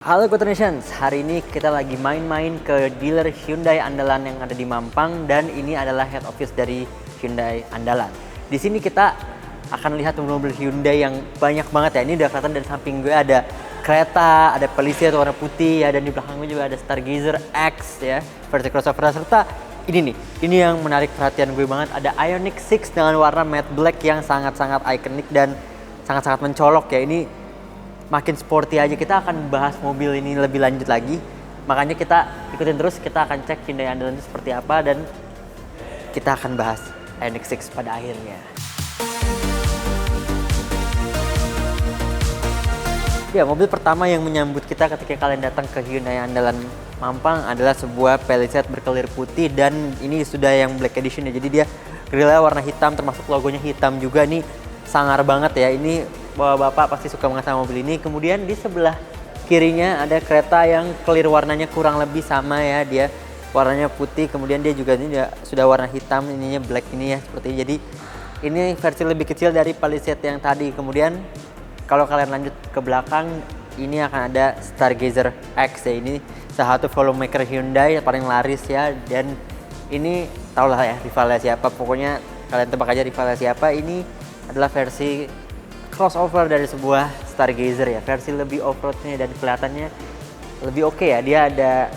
Halo Good Nations, hari ini kita lagi main-main ke dealer Hyundai andalan yang ada di Mampang dan ini adalah head office dari Hyundai andalan. Di sini kita akan lihat mobil-mobil Hyundai yang banyak banget ya. Ini udah kelihatan dari samping gue ada Creta, ada Palisade warna putih ya, dan di belakang gue juga ada Stargazer X ya, versi crossover, serta ini nih, ini yang menarik perhatian gue banget, ada Ioniq 6 dengan warna matte black yang sangat-sangat ikonik dan sangat-sangat mencolok ya. Ini makin sporty aja. Kita akan bahas mobil ini lebih lanjut lagi. Makanya kita ikutin terus, kita akan cek Hyundai andalan itu seperti apa dan kita akan bahas Ioniq 6 pada akhirnya. Ya, mobil pertama yang menyambut kita ketika kalian datang ke Hyundai andalan Mampang adalah sebuah Palisade berkelir putih dan ini sudah yang black edition ya. Jadi dia grillnya warna hitam termasuk logonya hitam juga, nih sangar banget ya. Ini bapak pasti suka banget sama mobil ini. Kemudian di sebelah kirinya ada Creta yang clear warnanya kurang lebih sama ya, dia warnanya putih, kemudian dia juga ini sudah warna hitam, ininya black ini ya seperti ini. Jadi ini versi lebih kecil dari Palisade yang tadi. Kemudian kalau kalian lanjut ke belakang ini akan ada Stargazer X ya, ini salah satu volume maker Hyundai yang paling laris ya, dan ini tau lah ya rivalnya siapa, pokoknya kalian tebak aja rivalnya siapa. Ini adalah versi crossover dari sebuah Stargazer ya, versi lebih off-roadnya dan kelihatannya lebih oke ya. Dia ada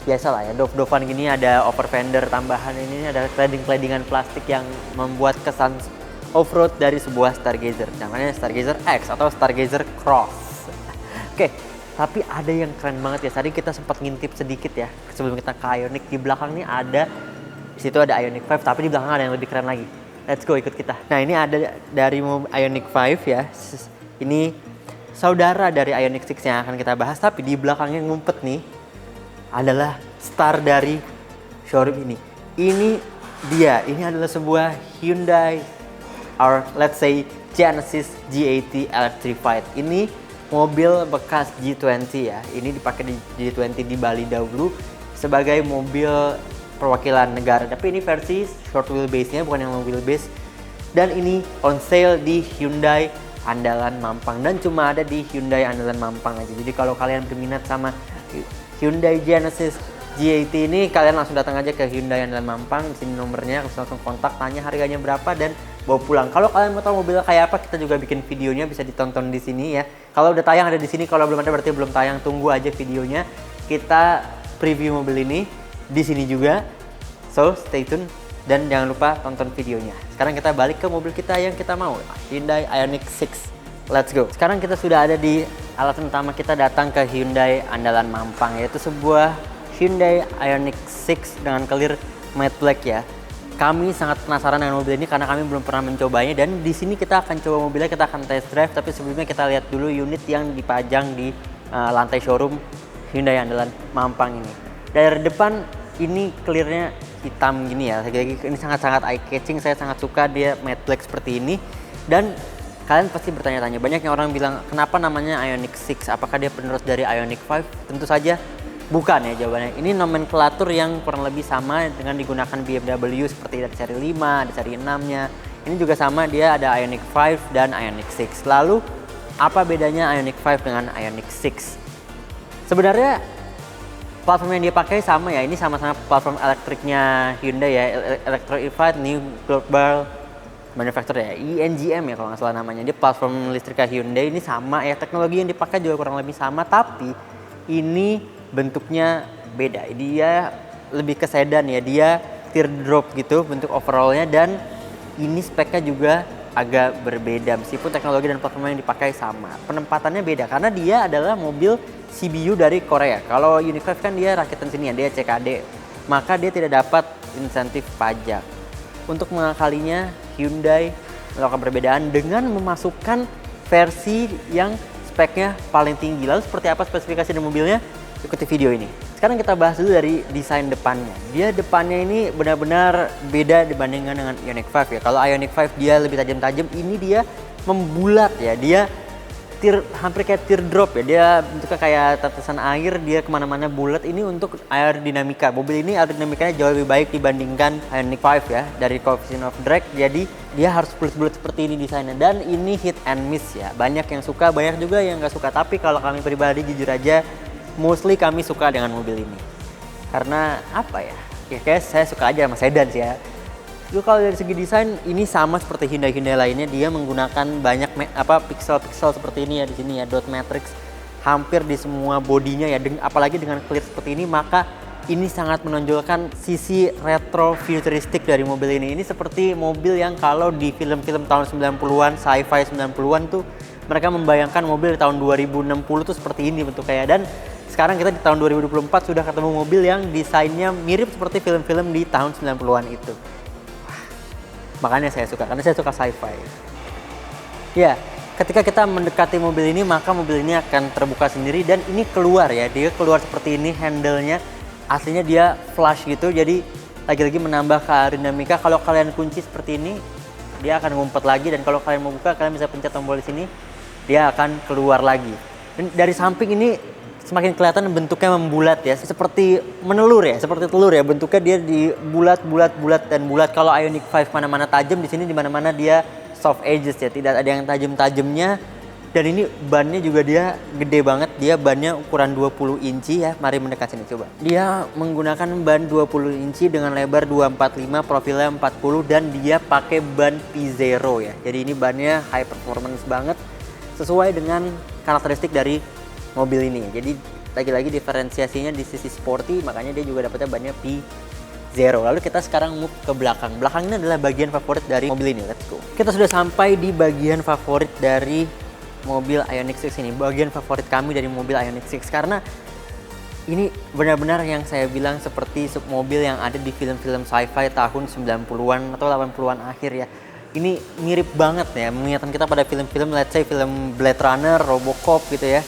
biasa lah ya, doff-doffan gini, ada over fender tambahan, ini ada cladding-claddingan plastik yang membuat kesan off-road dari sebuah Stargazer, namanya Stargazer X atau Stargazer Cross. Oke, tapi ada yang keren banget ya. Tadi kita sempat ngintip sedikit ya sebelum kita ke Ioniq. Di belakang nih ada, di situ ada Ioniq 5, tapi di belakang ada yang lebih keren lagi. Let's go, ikut kita. Nah, ini ada dari Ioniq 5 ya. Ini saudara dari Ioniq 6 yang akan kita bahas, tapi di belakangnya ngumpet nih adalah star dari showroom ini. Ini dia, ini adalah sebuah Hyundai, or let's say Genesis G80 Electrified. Ini mobil bekas G20 ya. Ini dipakai di G20 di Bali dahulu sebagai mobil perwakilan negara, tapi ini versi short wheelbase-nya, bukan yang long wheelbase. Dan ini on sale di Hyundai andalan Mampang dan cuma ada di Hyundai andalan Mampang aja. Jadi kalau kalian berminat sama Hyundai Genesis G80 ini, kalian langsung datang aja ke Hyundai andalan Mampang. Di sini nomornya, langsung kontak, tanya harganya berapa dan bawa pulang. Kalau kalian mau tahu mobilnya kayak apa, kita juga bikin videonya, bisa ditonton di sini ya. Kalau udah tayang ada di sini, kalau belum ada berarti belum tayang, tunggu aja videonya. Kita preview mobil ini di sini juga, so stay tune dan jangan lupa tonton videonya. Sekarang kita balik ke mobil kita yang kita mau, Hyundai Ioniq 6. Let's go. Sekarang kita sudah ada di alasan utama kita datang ke Hyundai andalan Mampang, yaitu sebuah Hyundai Ioniq 6 dengan clear matte black ya. Kami sangat penasaran dengan mobil ini karena kami belum pernah mencobanya, dan di sini kita akan coba mobilnya, kita akan test drive. Tapi sebelumnya kita lihat dulu unit yang dipajang di lantai showroom Hyundai andalan Mampang ini. Dari depan ini clearnya hitam gini ya, ini sangat-sangat eye catching. Saya sangat suka dia matte black seperti ini. Dan kalian pasti bertanya-tanya, banyak yang orang bilang kenapa namanya Ioniq 6, apakah dia penerus dari Ioniq 5? Tentu saja bukan ya jawabannya. Ini nomenklatur yang kurang lebih sama dengan digunakan BMW, seperti dari seri 5, ada seri 6-nya. Ini juga sama, dia ada Ioniq 5 dan Ioniq 6. Lalu apa bedanya Ioniq 5 dengan Ioniq 6? Sebenarnya platform yang dia pakai sama ya, ini sama-sama platform elektriknya Hyundai ya, Electrified New Global Manufacturer ya, ENGM ya kalau nggak salah namanya. Dia platform listriknya Hyundai, ini sama ya, teknologi yang dipakai juga kurang lebih sama, tapi ini bentuknya beda. Dia lebih ke sedan ya, dia teardrop gitu bentuk overallnya, dan ini speknya juga agak berbeda meskipun teknologi dan platform yang dipakai sama. Penempatannya beda karena dia adalah mobil CBU dari Korea. Kalau Ioniq 5 kan dia rakitan sini ya, dia CKD, maka dia tidak dapat insentif pajak. Untuk mengakalinya, Hyundai melakukan perbedaan dengan memasukkan versi yang speknya paling tinggi. Lalu seperti apa spesifikasi dari mobilnya? Ikuti video ini. Sekarang kita bahas dulu dari desain depannya. Dia depannya ini benar-benar beda dibandingkan dengan Ioniq 5 ya. Kalau Ioniq 5 dia lebih tajam-tajam, ini dia membulat ya. Dia hampir kayak teardrop ya, dia bentuknya kayak tetesan air, dia kemana-mana bulat. Ini untuk aerodinamika, mobil ini aerodinamikanya jauh lebih baik dibandingkan Ioniq 5 ya, dari coefficient of drag, jadi dia harus bulat-bulat seperti ini desainnya. Dan ini hit and miss ya, banyak yang suka, banyak juga yang nggak suka, tapi kalau kami pribadi jujur aja, mostly kami suka dengan mobil ini. Karena apa ya, kayak saya suka aja sama sedan sih ya. Kalau dari segi desain ini sama seperti Hyundai lainnya, dia menggunakan banyak pixel-pixel seperti ini ya di sini ya, dot matrix hampir di semua bodinya ya. Apalagi dengan clear seperti ini, maka ini sangat menonjolkan sisi retro futuristik dari mobil ini. Ini seperti mobil yang kalau di film-film tahun 90-an, sci-fi 90-an tuh mereka membayangkan mobil di tahun 2060 tuh seperti ini bentuknya. Dan sekarang kita di tahun 2024 sudah ketemu mobil yang desainnya mirip seperti film-film di tahun 90-an itu. Makanya saya suka, karena saya suka sci-fi. Ya, ketika kita mendekati mobil ini, maka mobil ini akan terbuka sendiri dan ini keluar ya. Dia keluar seperti ini, handle-nya aslinya dia flush gitu. Jadi lagi-lagi menambah ke aerodinamika. Kalau kalian kunci seperti ini, dia akan ngumpet lagi, dan kalau kalian mau buka, kalian bisa pencet tombol di sini, dia akan keluar lagi. Dan dari samping ini semakin kelihatan bentuknya membulat ya, seperti menelur ya, seperti telur ya, bentuknya dia di bulat dan bulat. Kalau Ioniq 5 mana-mana tajam, di sini di mana-mana dia soft edges ya, tidak ada yang tajam-tajamnya. Dan ini bannya juga dia gede banget, dia bannya ukuran 20 inci ya. Mari mendekat sini coba. Dia menggunakan ban 20 inci dengan lebar 245, profilnya 40, dan dia pakai ban P0 ya. Jadi ini bannya high performance banget, sesuai dengan karakteristik dari mobil ini. Jadi lagi-lagi diferensiasinya di sisi sporty, makanya dia juga dapatnya bannya P0. Lalu kita sekarang move ke belakang. Belakang ini adalah bagian favorit dari mobil ini. Let's go. Kita sudah sampai di bagian favorit dari mobil Ioniq 6 ini. Bagian favorit kami dari mobil Ioniq 6 karena ini benar-benar yang saya bilang seperti mobil yang ada di film-film sci-fi tahun 90-an atau 80-an akhir ya. Ini mirip banget ya, mengingatkan kita pada film-film, let's say film Blade Runner, Robocop gitu ya.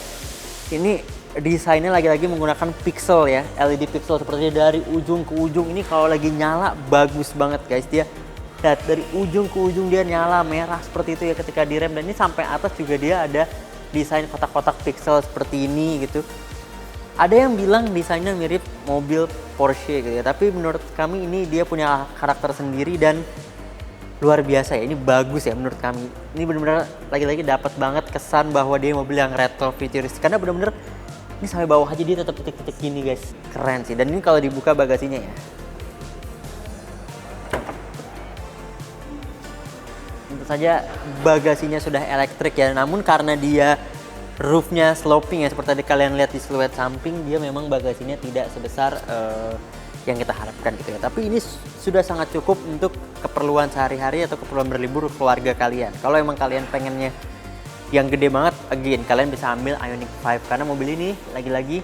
Ini desainnya lagi-lagi menggunakan pixel ya, LED pixel seperti dari ujung ke ujung. Ini kalau lagi nyala bagus banget guys, dia lihat dari ujung ke ujung dia nyala merah seperti itu ya ketika direm. Dan ini sampai atas juga dia ada desain kotak-kotak pixel seperti ini gitu. Ada yang bilang desainnya mirip mobil Porsche gitu ya, tapi menurut kami ini dia punya karakter sendiri dan luar biasa ya. Ini bagus ya menurut kami. Ini benar-benar lagi-lagi dapat banget kesan bahwa dia mobil yang retro futuristik, karena benar-benar ini sampai bawah aja dia tetap titik-titik gini guys. Keren sih. Dan ini kalau dibuka bagasinya ya, tentu saja bagasinya sudah elektrik ya, namun karena dia roofnya sloping ya, seperti tadi kalian lihat di siluet samping, dia memang bagasinya tidak sebesar yang kita harapkan gitu ya. Tapi ini sudah sangat cukup untuk keperluan sehari-hari atau keperluan berlibur keluarga kalian. Kalau emang kalian pengennya yang gede banget, again kalian bisa ambil Ioniq 5 karena mobil ini lagi-lagi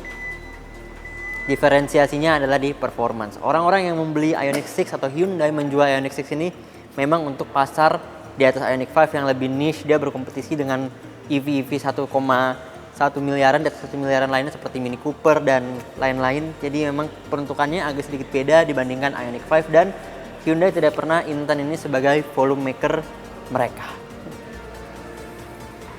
diferensiasinya adalah di performance. Orang-orang yang membeli Ioniq 6 atau Hyundai menjual Ioniq 6 ini memang untuk pasar di atas Ioniq 5 yang lebih niche. Dia berkompetisi dengan EV 1,1 miliaran dan 1 miliaran lainnya seperti Mini Cooper dan lain-lain. Jadi memang peruntukannya agak sedikit beda dibandingkan Ioniq 5, dan Hyundai tidak pernah intent ini sebagai volume maker mereka.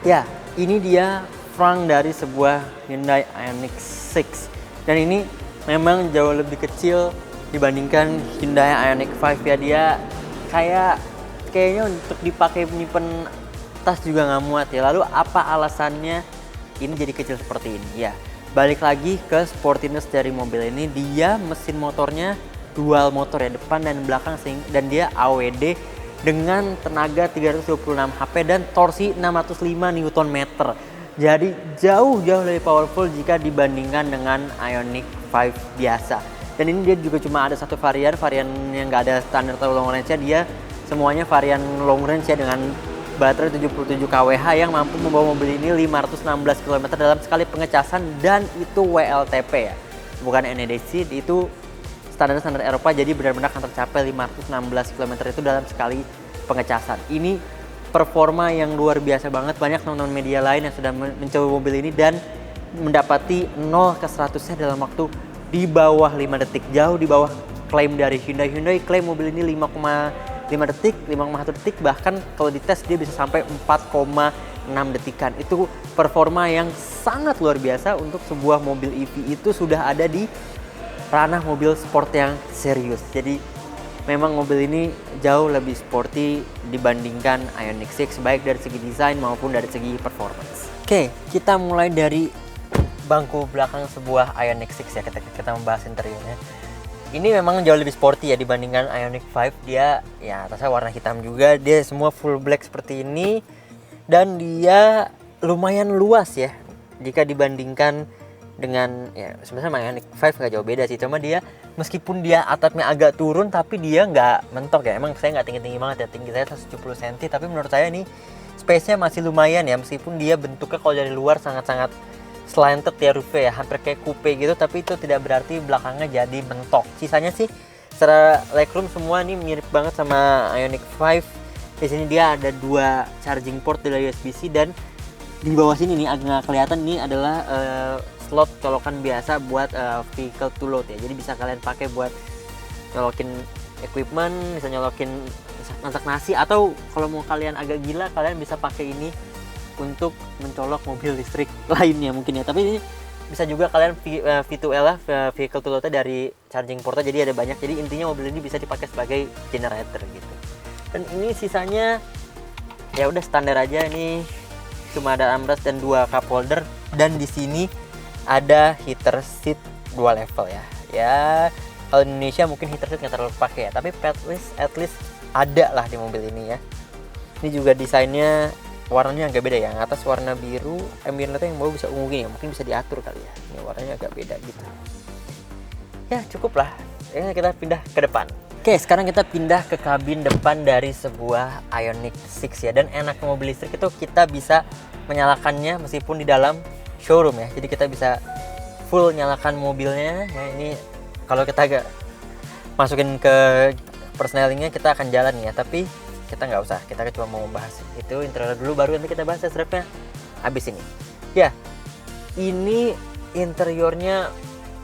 Ya, ini dia front dari sebuah Hyundai Ioniq 6. Dan ini memang jauh lebih kecil dibandingkan Hyundai Ioniq 5 ya. Dia kayaknya untuk dipakai menyimpan tas juga nggak muat ya. Lalu apa alasannya ini jadi kecil seperti ini? Ya, balik lagi ke sportiness dari mobil ini. Dia mesin motornya dual motor ya, depan dan belakang, dan dia AWD dengan tenaga 326 HP dan torsi 605 Nm. Jadi jauh lebih powerful jika dibandingkan dengan Ioniq 5 biasa. Dan ini dia juga cuma ada satu varian yang nggak ada standar atau long range-nya. Dia semuanya varian long range ya, dengan baterai 77 kWh yang mampu membawa mobil ini 516 km dalam sekali pengecasan, dan itu WLTP ya, bukan NEDC. Itu standar Eropa, jadi benar-benar akan tercapai 516 km itu dalam sekali pengecasan. Ini performa yang luar biasa banget. Banyak teman-teman media lain yang sudah mencoba mobil ini dan mendapati 0 ke 100-nya dalam waktu di bawah 5 detik, jauh di bawah klaim dari Hyundai. Hyundai klaim mobil ini 5,5 detik, 5,1 detik, bahkan kalau dites dia bisa sampai 4,3 detikan. Itu performa yang sangat luar biasa untuk sebuah mobil EV itu sudah ada di ranah mobil sport yang serius. Jadi memang mobil ini jauh lebih sporty dibandingkan Ioniq 6, baik dari segi desain maupun dari segi performance. Oke, kita mulai dari bangku belakang sebuah Ioniq 6 ya, kita membahas interiornya. Ini memang jauh lebih sporty ya dibandingkan Ioniq 5. Dia ya atasnya warna hitam juga, dia semua full black seperti ini, dan dia lumayan luas ya jika dibandingkan dengan ya sebenarnya Ioniq 5 nggak jauh beda sih, cuma dia meskipun dia atapnya agak turun tapi dia nggak mentok ya. Emang saya nggak tinggi-tinggi banget ya, tinggi saya 170 cm, tapi menurut saya nih space-nya masih lumayan ya, meskipun dia bentuknya kalau dari luar sangat-sangat slanted ya roofnya ya, hampir kayak coupe gitu, tapi itu tidak berarti belakangnya jadi mentok. Sisanya sih secara legroom semua ini mirip banget sama Ioniq 5. Di sini dia ada 2 charging port dari USB-C, dan di bawah sini nih agak nggak kelihatan, ini adalah slot colokan biasa buat vehicle to load ya. Jadi bisa kalian pakai buat nyolokin equipment, bisa nyolokin masak nasi, atau kalau mau kalian agak gila kalian bisa pakai ini untuk mencolok mobil listrik lainnya mungkin ya. Tapi ini bisa juga kalian V2L lah, vehicle to load dari charging portnya, jadi ada banyak. Jadi intinya mobil ini bisa dipakai sebagai generator gitu. Dan ini sisanya ya udah standar aja, ini cuma ada armrest dan 2 cup holder, dan di sini ada heater seat 2 level ya. Ya kalau di Indonesia mungkin heater seat nggak terlalu pakai ya, tapi at least ada lah di mobil ini ya. Ini juga desainnya warnanya agak beda ya, yang atas warna biru, ambient light yang bawah bisa ungu gini ya, mungkin bisa diatur kali ya. Ini warnanya agak beda gitu. Ya cukup lah, ya kita pindah ke depan. Oke, sekarang kita pindah ke kabin depan dari sebuah Ioniq 6 ya. Dan enak mobil listrik itu kita bisa menyalakannya meskipun di dalam showroom ya. Jadi kita bisa full nyalakan mobilnya ya. Ini kalau kita agak masukin ke persnelingnya kita akan jalan ya, tapi kita nggak usah, kita cuma mau bahas itu interior dulu, baru nanti kita bahas test drive-nya habis ini ya. Ini interiornya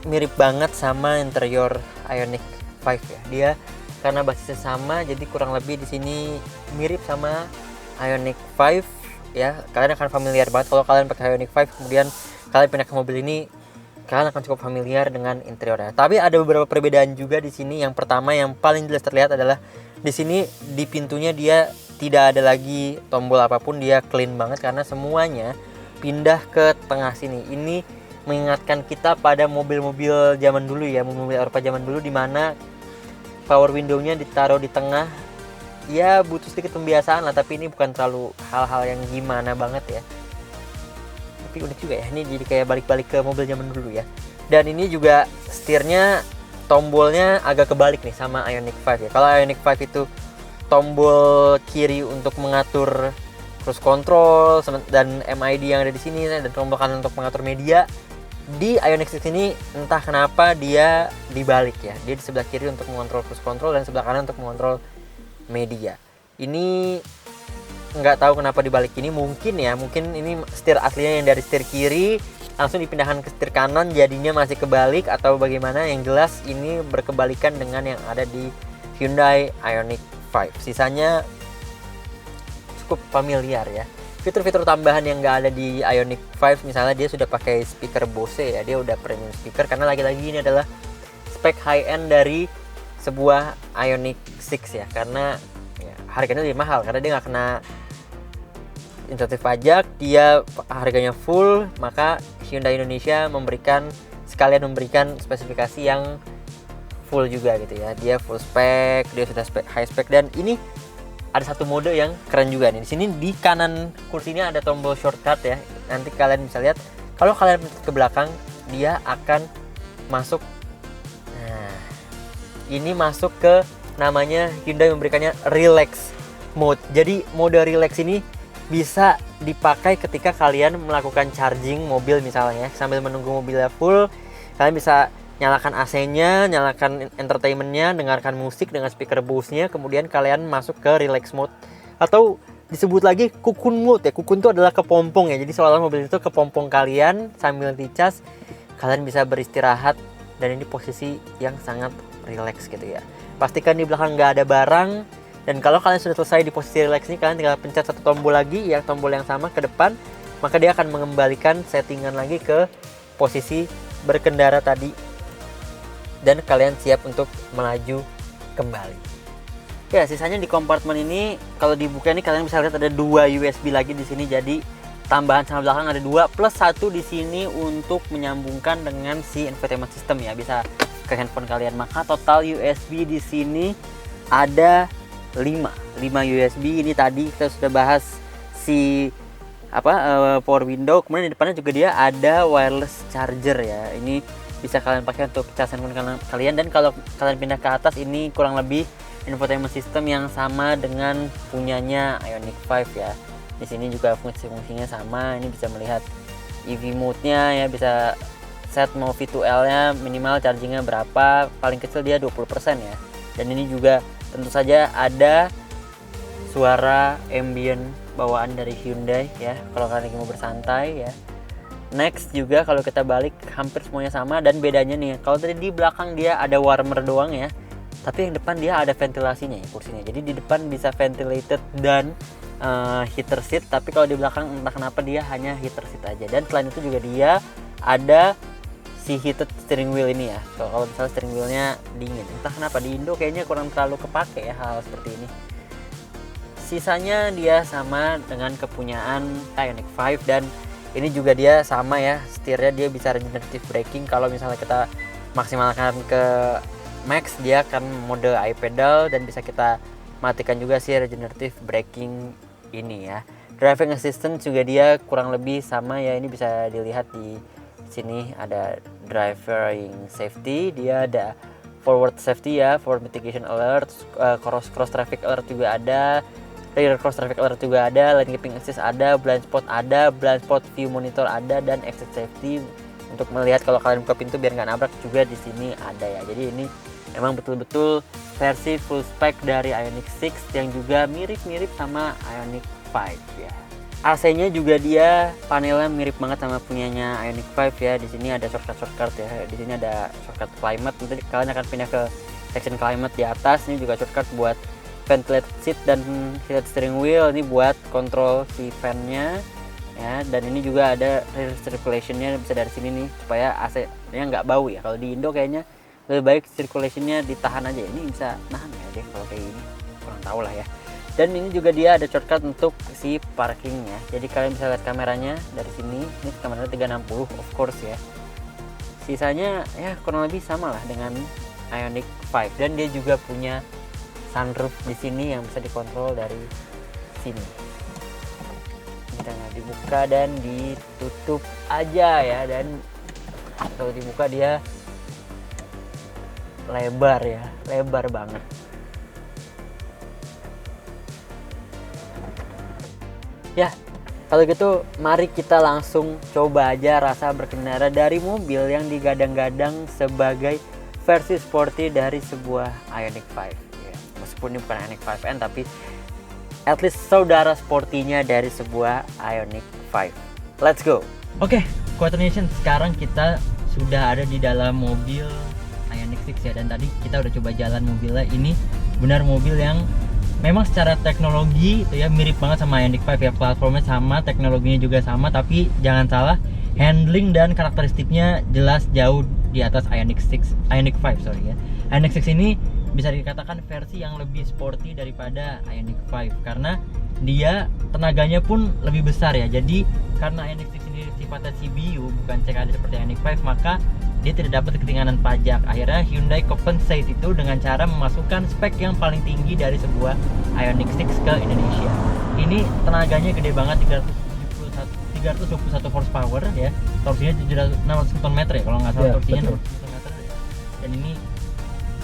mirip banget sama interior Ioniq 5 ya. Dia karena basisnya sama, jadi kurang lebih di sini mirip sama Ioniq 5 ya. Kalian akan familiar banget kalau kalian pakai Ioniq 5 kemudian kalian pindah ke mobil ini, kalian akan cukup familiar dengan interiornya. Tapi ada beberapa perbedaan juga di sini. Yang pertama yang paling jelas terlihat adalah di sini di pintunya dia tidak ada lagi tombol apapun, dia clean banget karena semuanya pindah ke tengah sini. Ini mengingatkan kita pada mobil-mobil zaman dulu ya, mobil Eropa zaman dulu, di mana power window-nya ditaruh di tengah. Ya butuh sedikit pembiasaan lah, tapi ini bukan terlalu hal-hal yang gimana banget ya. Tapi unik juga ya, ini jadi kayak balik-balik ke mobil zaman dulu ya. Dan ini juga setirnya, tombolnya agak kebalik nih sama Ioniq 5 ya. Kalau Ioniq 5 itu tombol kiri untuk mengatur cruise control dan MID yang ada di sini, dan tombol kanan untuk mengatur media. Di Ioniq 6 ini entah kenapa dia dibalik ya. Dia di sebelah kiri untuk mengontrol cruise control dan sebelah kanan untuk mengontrol media. Ini nggak tahu kenapa dibalik ini, mungkin ini setir aslinya yang dari setir kiri langsung dipindahkan ke setir kanan jadinya masih kebalik atau bagaimana. Yang jelas ini berkebalikan dengan yang ada di Hyundai Ioniq 5. Sisanya cukup familiar ya. Fitur-fitur tambahan yang nggak ada di Ioniq 5, misalnya dia sudah pakai speaker Bose ya, dia udah premium speaker karena lagi-lagi ini adalah spek high end dari sebuah Ioniq 6 ya. Karena ya, harganya lebih mahal karena dia nggak kena insentif pajak, dia harganya full, maka Hyundai Indonesia sekalian memberikan spesifikasi yang full juga gitu ya. Dia full spek, dia sudah high spek, dan ini ada satu mode yang keren juga nih. Di sini di kanan kursinya ada tombol shortcut ya. Nanti kalian bisa lihat kalau kalian pencet ke belakang dia akan masuk. Nah, ini masuk ke namanya Hyundai memberikannya relax mode. Jadi mode relax ini bisa dipakai ketika kalian melakukan charging mobil misalnya, sambil menunggu mobilnya full, kalian bisa nyalakan AC-nya, nyalakan entertainment-nya, dengarkan musik dengan speaker Bose-nya, kemudian kalian masuk ke relax mode atau disebut lagi cocoon mode ya. Cocoon itu adalah kepompong ya. Jadi seolah-olah mobil itu kepompong kalian sambil dicas, kalian bisa beristirahat, dan ini posisi yang sangat relax gitu ya. Pastikan di belakang nggak ada barang, Dan kalau kalian sudah selesai di posisi relax ini, kalian tinggal pencet satu tombol lagi, ya tombol yang sama ke depan, maka dia akan mengembalikan settingan lagi ke posisi berkendara tadi, dan kalian siap untuk melaju kembali. Ya, sisanya di kompartemen ini kalau dibuka ini kalian bisa lihat ada 2 USB lagi di sini, jadi tambahan sama belakang ada 2 plus 1 di sini untuk menyambungkan dengan si infotainment system ya, bisa ke handphone kalian. Maka total USB di sini ada 5 USB. Ini tadi kita sudah bahas si power window, kemudian di depannya juga dia ada wireless charger ya. Ini bisa kalian pakai untuk cas handphone kalian, dan kalau kalian pindah ke atas ini kurang lebih infotainment system yang sama dengan punyanya Ioniq 5 ya. Di sini juga fungsi-fungsinya sama. Ini bisa melihat EV mode-nya ya, bisa set mau V2L-nya minimal chargingnya berapa, paling kecil dia 20% ya. Dan ini juga tentu saja ada suara ambient bawaan dari Hyundai ya, kalau kalian lagi mau bersantai ya. Next juga kalau kita balik hampir semuanya sama, dan bedanya nih, kalau tadi di belakang dia ada warmer doang ya, tapi yang depan dia ada ventilasinya ya kursinya. Jadi di depan bisa ventilated dan heater seat, tapi kalau di belakang entah kenapa dia hanya heater seat aja. Dan selain itu juga dia ada si heated steering wheel ini ya. Kalau misalnya steering wheelnya dingin, entah kenapa di Indo kayaknya kurang terlalu kepake ya hal seperti ini. Sisanya dia sama dengan kepunyaan Ioniq 5, dan ini juga dia sama ya, setirnya dia bisa regenerative braking. Kalau misalnya kita maksimalkan ke max, dia akan mode iPedal dan bisa kita matikan juga si regenerative braking ini ya. Driving assistant juga dia kurang lebih sama ya, ini bisa dilihat di sini ada driving safety, dia ada forward safety ya, forward mitigation alert, cross traffic alert juga ada, rear cross traffic alert juga ada, lane keeping assist ada, blind spot view monitor ada, dan exit safety untuk melihat kalau kalian buka pintu biar nggak nabrak juga di sini ada ya. Jadi ini memang betul-betul versi full spec dari Ioniq 6 yang juga mirip-mirip sama Ioniq 5 ya. AC-nya juga dia panelnya mirip banget sama punyanya Ioniq 5 ya. Di sini ada shortcut ya. Di sini ada shortcut climate. Nanti kalian akan pindah ke section climate di atas. Ini juga shortcut buat ventilated seat dan heated steering wheel. Ini buat kontrol si fan-nya ya. Dan ini juga ada rear circulation-nya bisa dari sini nih supaya AC-nya nggak bau ya. Kalau di Indo kayaknya lebih baik circulation-nya ditahan aja. Ini bisa nahan ya deh kalau kayak gini. Kurang tahu lah ya. Dan ini juga dia ada shortcut untuk si parkingnya. Jadi kalian bisa lihat kameranya dari sini. Ini kameranya 360 of course ya. Sisanya ya kurang lebih sama lah dengan Ioniq 5. Dan dia juga punya sunroof di sini yang bisa dikontrol dari sini. Kita dibuka dan ditutup aja ya. Dan kalau dibuka dia lebar ya, lebar banget. Ya, kalau gitu mari kita langsung coba aja rasa berkendara dari mobil yang digadang-gadang sebagai versi sporty dari sebuah Ioniq 5 ya. Meskipun ini bukan Ioniq 5N, tapi at least saudara sportinya dari sebuah Ioniq 5. Let's go. Oke, Quarter Nation, sekarang kita sudah ada di dalam mobil Ioniq 6 ya, dan tadi kita udah coba jalan mobilnya. Ini benar mobil yang memang secara teknologi itu ya mirip banget sama Ioniq 5 ya, platformnya sama, teknologinya juga sama, tapi jangan salah, handling dan karakteristiknya jelas jauh di atas Ioniq 5 ya. Ioniq 6 ini bisa dikatakan versi yang lebih sporty daripada Ioniq 5 karena dia tenaganya pun lebih besar ya. Jadi karena Ioniq 6 sendiri sifatnya CBU bukan CKD seperti Ioniq 5, maka dia tidak dapat ketinggalan pajak. Akhirnya Hyundai compensate itu dengan cara memasukkan spek yang paling tinggi dari sebuah Ioniq 6 ke Indonesia. Ini tenaganya gede banget, 321 horsepower ya. Torsinya 600 Nm ya kalau nggak salah ya, torsinya 600 Nm ya. Dan ini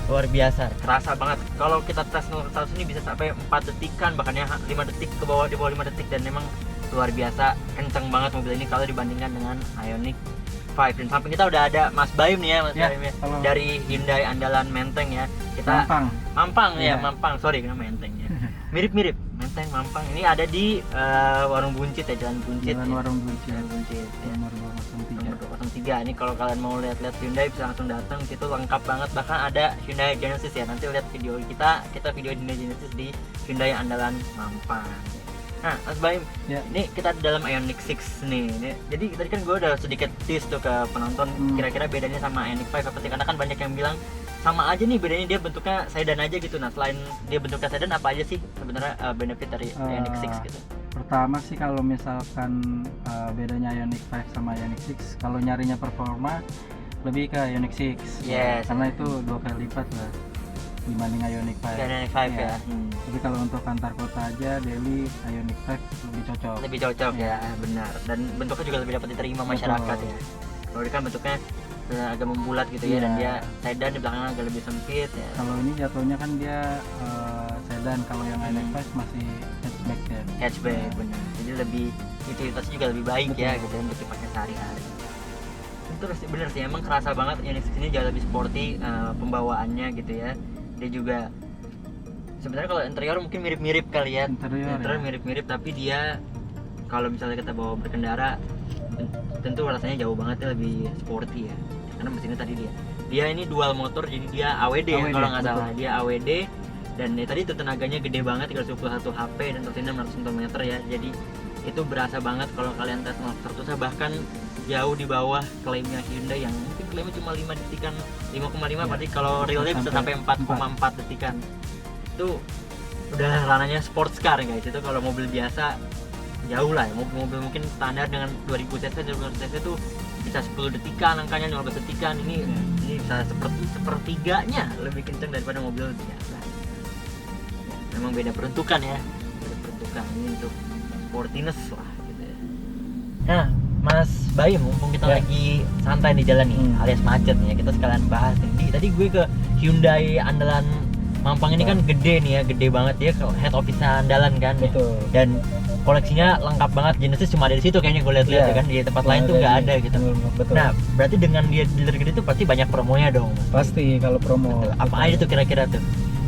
luar biasa, kerasa banget. Kalau kita tes 0 ke 100 ini bisa sampai 4 detikan, bahkan ya 5 detik ke bawah, di bawah 5 detik, dan memang luar biasa kenceng banget mobil ini kalau dibandingkan dengan Ioniq 5. Dan samping kita udah ada Mas Baim nih ya, Mas Baim ya, dari Hyundai andalan Menteng ya. Kita Mampang ya, Mampang. Sorry kena Menteng ya. Mirip-mirip Menteng Mampang. Ini ada di Warung Buncit ya, Jalan Buncit. Jalan Warung Buncit. Jalan Buncit. Nomor 203. Nomor 203 3. Ini kalau kalian mau lihat-lihat Hyundai bisa langsung datang, situ lengkap banget. Bahkan ada Hyundai Genesis ya. Nanti lihat video kita video Hyundai Genesis di Hyundai Andalan Mampang. Nah, Mas Baim, ini kita di dalam Ioniq 6 nih. Jadi tadi kan gue udah sedikit tease tuh ke penonton kira-kira bedanya sama Ioniq 5 apa sih? Karena kan banyak yang bilang sama aja nih, bedanya dia bentuknya sedan aja gitu. Nah, selain dia bentuknya sedan, apa aja sih sebenarnya benefit dari Ioniq 6 gitu? Pertama sih kalau misalkan bedanya Ioniq 5 sama Ioniq 6, kalau nyarinya performa lebih ke Ioniq 6. Yes. Karena itu 2 kali lipat lah dibanding Ioniq 5. Ioniq 5 ya. Tapi kalau untuk antar kota aja, daily Ioniq 5 lebih cocok. Lebih cocok ya, benar. Dan bentuknya juga lebih dapat diterima masyarakat ya. Kalau ini kan bentuknya agak membulat gitu ya, dan dia sedan, di belakangnya agak lebih sempit ya. Kalau ini jatuhnya kan dia sedan, kalau yang Ioniq 5 masih hatchback ya. Hatchback, benar. Jadi lebih utilitasnya juga lebih baik ya gitu untuk dipakai sehari-hari. Terus bener sih, emang kerasa banget Ioniq 6 ini jauh lebih sporty pembawaannya gitu ya. Dia juga sebenarnya kalau interior mungkin mirip-mirip kali ya. Interior mirip-mirip, tapi dia kalau misalnya kita bawa berkendara tentu rasanya jauh banget ya, lebih sporty ya. Karena mesinnya tadi dia ini dual motor, jadi dia AWD ya kalau nggak salah. Dia AWD, dan ya, tadi itu tenaganya gede banget, 321 HP dan torsinya 600 Nm ya. Jadi itu berasa banget kalau kalian tes 0-100, bahkan jauh di bawah klaimnya Hyundai yang mungkin klaimnya cuma 5 detikan, 5,5 berarti kalau realnya bisa sampai 4,4 detikan. Itu udah ranahnya sports car guys. Itu kalau mobil biasa jauh lah ya. Mobil mungkin standar dengan 2000 cc, 2000 cc itu bisa 10 detikan angkanya, 15 detikan. Ini bisa sepertiganya lebih kencang daripada mobil biasa. Memang beda peruntukan ya, ini untuk sportiness lah gitu ya. Nah, Mas Baim, mumpung kita lagi santai di jalan nih, alias macet nih ya, kita sekalian bahas nih. Tadi gue ke Hyundai Andalan Mampang ini kan gede nih ya, gede banget ya, head office andalan kan. Betul. Dan koleksinya lengkap banget, Genesis cuma ada di situ kayaknya gue lihat-lihat ya kan, di tempat lain tuh nggak ada gitu. Betul. Nah, berarti dengan dia dealer gede tuh pasti banyak promonya dong. Pasti kalau promo. Betul. Apa aja tuh kira-kira tuh?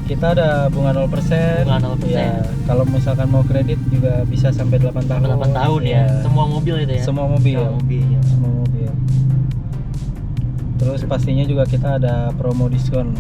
Kita ada bunga 0%. Bunga 0%. Ya, kalau misalkan mau kredit juga bisa sampai 8 tahun. 8 tahun ya. Semua mobil itu ya. Semua mobil. Semua mobil. Terus pastinya juga kita ada promo diskon.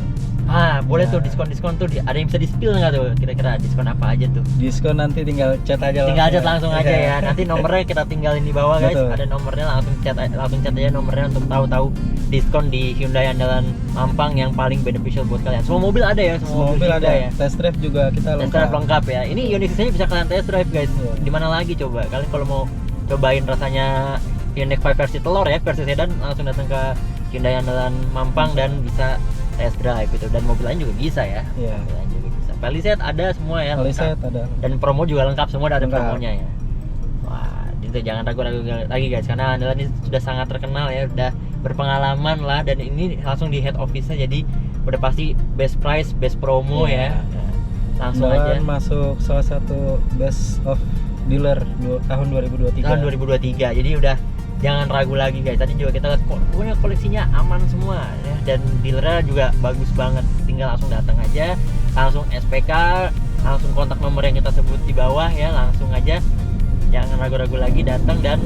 Boleh tuh diskon tuh. Ada yang bisa di-spill nggak tuh? Kira-kira diskon apa aja tuh? Diskon nanti tinggal chat aja. Tinggal chat langsung aja ya. Nanti nomornya kita tinggalin di bawah guys. Betul. Ada nomornya, langsung chat aja nomornya untuk tahu diskon di Hyundai Andalan Mampang yang paling beneficial buat kalian. Semua mobil ada ya, semua mobil ada ya. Test drive juga kita lengkap. Test drive lengkap ya. Ini Ioniq 6 bisa kalian test drive guys. Di mana lagi coba? Kalian kalau mau cobain rasanya Ioniq 5 versi telur ya, versi sedan, langsung datang ke Hyundai Andalan Mampang dan bisa test drive gitu. Dan mobil lain juga bisa ya. Mobil lain juga bisa. Palisade ada semua ya. Palisade ada. Dan promo juga lengkap, semua ada promonya ya. Wah, itu jangan ragu-ragu lagi guys, karena Andalan ini sudah sangat terkenal ya, udah berpengalaman lah, dan ini langsung di head office-nya, jadi udah pasti best price, best promo ya. Langsung aja masuk salah satu best of dealer tahun 2023. Tahun 2023. Jadi udah jangan ragu lagi guys. Tadi juga kita lihat pokoknya koleksinya aman semua ya, dan dealernya juga bagus banget. Tinggal langsung datang aja, langsung SPK, langsung kontak nomor yang kita sebut di bawah ya, langsung aja. Jangan ragu-ragu lagi, datang dan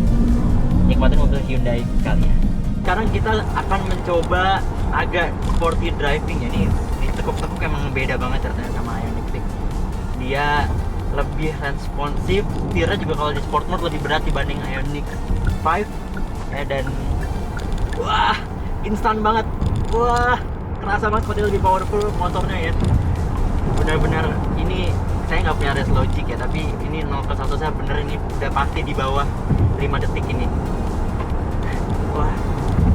nikmatin mobil Hyundai kalian. Sekarang kita akan mencoba agak sporty driving ya. Ini tekuk-tekuk emang beda banget ternyata sama Ioniq 6. Dia lebih responsif, setirnya juga kalau di sport mode lebih berat dibanding Ioniq 5 ya, dan wah, instan banget. Wah, kerasa banget seperti lebih powerful motornya ya. Benar-benar ini saya nggak punya race logic ya, tapi ini 0-1 saya bener ini udah pasti di bawah 5 detik ini. Wah,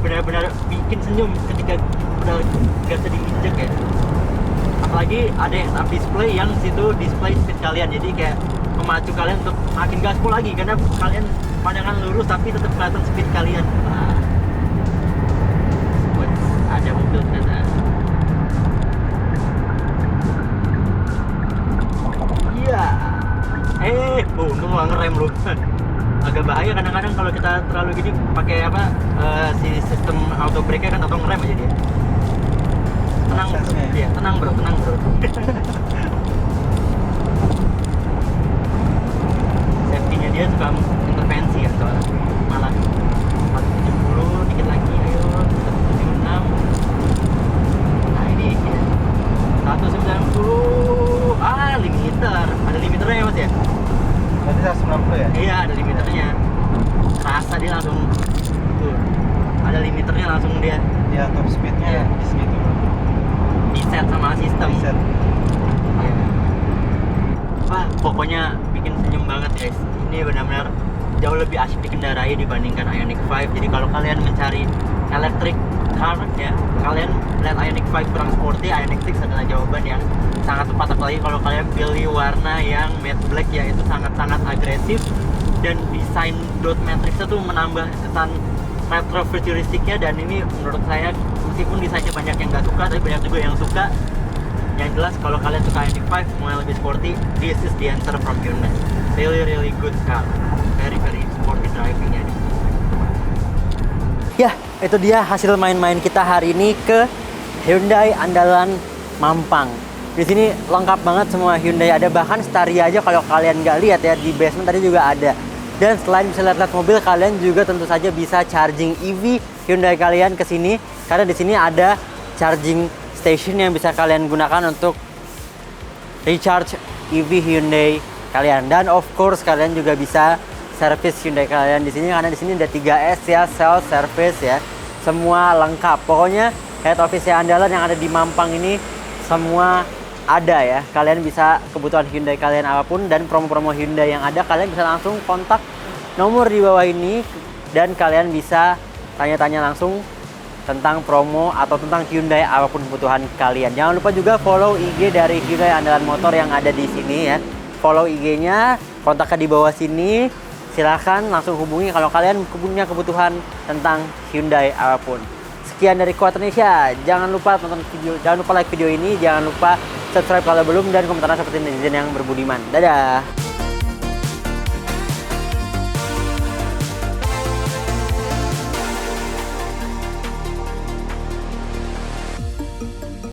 benar-benar bikin senyum ketika udah gak sedih injek ya. Apalagi ada yang up display, yang situ display speed kalian, jadi kayak memacu kalian untuk makin gaspol lagi, karena kalian pandangan lurus tapi tetap kelihatan speed kalian. Ada mobil ternyata. Iya. Untung nggak ngerem lu. Agak bahaya kadang-kadang kalau kita terlalu gini pakai si sistem auto brake kan, atau ngerem aja dia. Tenang bro, ya, tenang bro. Safety-nya dia suka intervensi ya, soalnya malah 170 dikit lagi Ya top speednya Iya. di segitu. Di set sama sistem. Set. Wah, pokoknya bikin senyum banget guys. Ini benar-benar jauh lebih asik dikendarai dibandingkan Ioniq 5. Jadi kalau kalian mencari electric car ya, kalian lihat Ioniq 5 kurang sporty, Ioniq 6 adalah jawaban yang sangat tepat. Apalagi kalau kalian pilih warna yang matte black ya, itu sangat-sangat agresif. Dan desain dot matrixnya tuh menambah kesan retro futuristiknya. Dan ini menurut saya, meskipun desainnya banyak yang nggak suka, tapi banyak juga yang suka. Yang jelas kalau kalian suka Ioniq 5 mau yang lebih sporty, this is the answer from Hyundai. Really good car, very sporty drivingnya. Ya, itu dia hasil main-main kita hari ini ke Hyundai andalan Mampang. Di sini lengkap banget semua Hyundai ada, bahkan Staria aja kalau kalian nggak lihat ya, di basement tadi juga ada. Dan selain bisa lihat mobil, kalian juga tentu saja bisa charging EV Hyundai kalian ke sini, karena di sini ada charging station yang bisa kalian gunakan untuk recharge EV Hyundai kalian. Dan of course kalian juga bisa service Hyundai kalian di sini, karena di sini ada 3S ya, self service ya. Semua lengkap. Pokoknya head office andalan yang ada di Mampang ini semua ada ya. Kalian bisa kebutuhan Hyundai kalian apapun, dan promo-promo Hyundai yang ada kalian bisa langsung kontak nomor di bawah ini, dan kalian bisa tanya-tanya langsung tentang promo atau tentang Hyundai apapun kebutuhan kalian. Jangan lupa juga follow IG dari Hyundai Andalan Motor yang ada di sini ya. Follow IG-nya, kontaknya di bawah sini. Silahkan langsung hubungi kalau kalian punya kebutuhan tentang Hyundai apapun. Sekian dari Kuat Indonesia. Jangan lupa tonton video, jangan lupa like video ini, jangan lupa subscribe kalau belum, dan komentarnya seperti netizen yang berbudiman. Dadah.